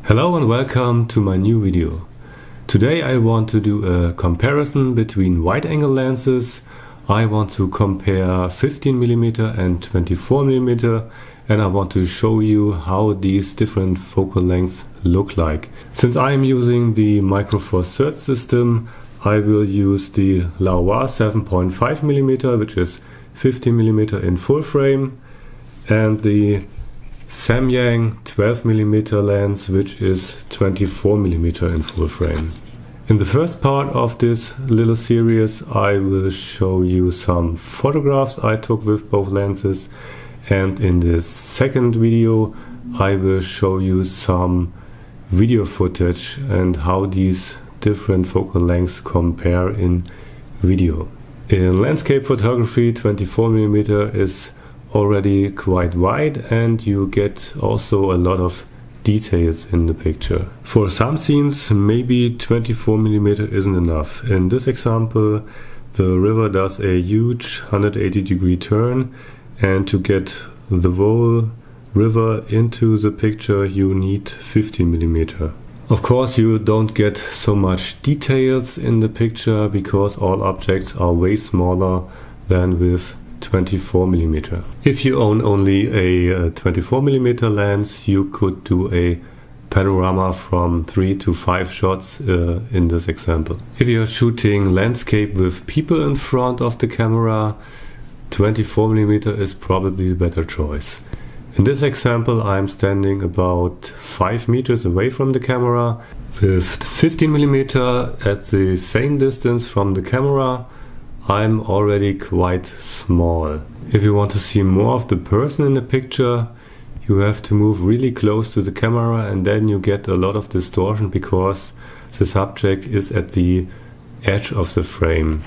Hello and welcome to my new video. Today I want to do a comparison between wide-angle lenses. I want to compare 15mm and 24mm, and I want to show you how these different focal lengths look like. Since I am using the Micro Four Thirds system, I will use the LAOWA 7.5mm, which is 15mm in full frame, and the Samyang 12mm lens, which is 24mm in full frame. In the first part of this little series I will show you some photographs I took with both lenses, and in the second video I will show you some video footage and how these different focal lengths compare in video. In landscape photography, 24mm is already quite wide and you get also a lot of details in the picture. For some scenes maybe 24mm isn't enough. In this example the river does a huge 180-degree turn, and to get the whole river into the picture you need 15mm. Of course you don't get so much details in the picture because all objects are way smaller than with 24mm. If you own only a 24mm lens, you could do a panorama from 3 to 5 shots in this example. If you're shooting landscape with people in front of the camera, 24mm is probably the better choice. In this example I'm standing about 5 meters away from the camera. With 15mm at the same distance from the camera, I'm already quite small. If you want to see more of the person in the picture, you have to move really close to the camera, and then you get a lot of distortion because the subject is at the edge of the frame.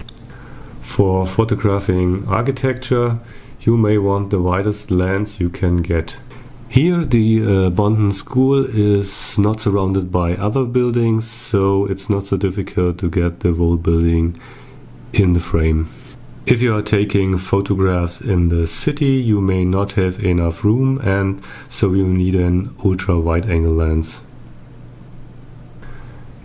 For photographing architecture, you may want the widest lens you can get. Here the Bondon School is not surrounded by other buildings, so it's not so difficult to get the whole building in the frame. If you are taking photographs in the city, you may not have enough room, and so you need an ultra wide angle lens.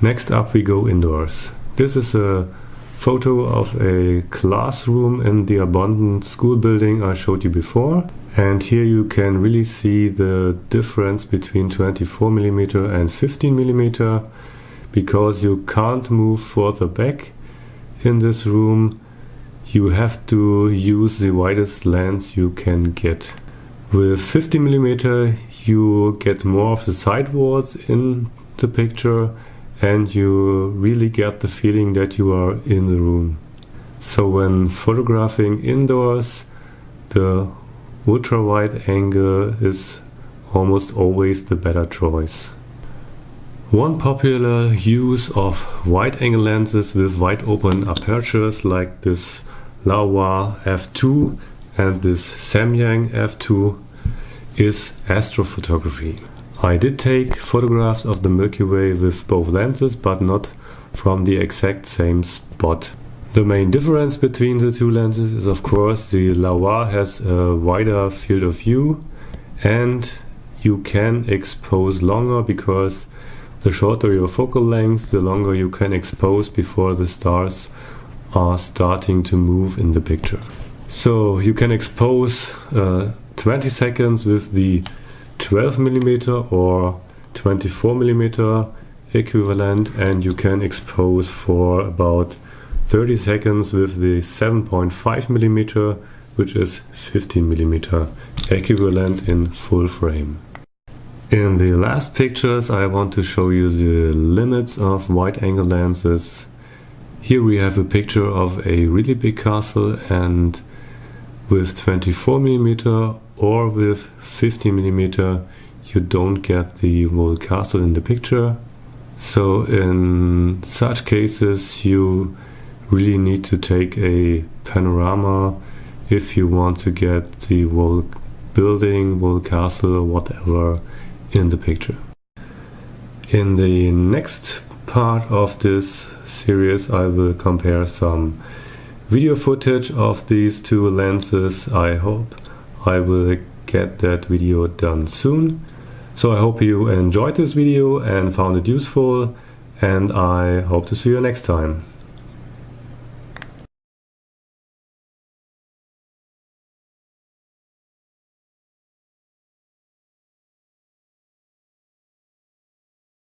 Next up we go indoors. This is a photo of a classroom in the Bondon School building I showed you before, and here you can really see the difference between 24mm and 15mm because you can't move further back. In this room you have to use the widest lens you can get. With 15mm you get more of the side walls in the picture and you really get the feeling that you are in the room. So when photographing indoors, the ultra wide angle is almost always the better choice. One popular use of wide-angle lenses with wide open apertures like this LAOWA f2 and this Samyang f2 is astrophotography. I did take photographs of the Milky Way with both lenses, but not from the exact same spot. The main difference between the two lenses is of course the LAOWA has a wider field of view and you can expose longer because the shorter your focal length, the longer you can expose before the stars are starting to move in the picture. So you can expose 20 seconds with the 12mm or 24mm equivalent, and you can expose for about 30 seconds with the 7.5mm, which is 15mm equivalent in full frame. In the last pictures I want to show you the limits of wide-angle lenses. Here we have a picture of a really big castle, and with 24mm or with 15mm you don't get the whole castle in the picture. So in such cases you really need to take a panorama if you want to get the whole building, whole castle or whatever in the picture. In the next part of this series I will compare some video footage of these two lenses. I hope I will get that video done soon. So I hope you enjoyed this video and found it useful, and I hope to see you next time.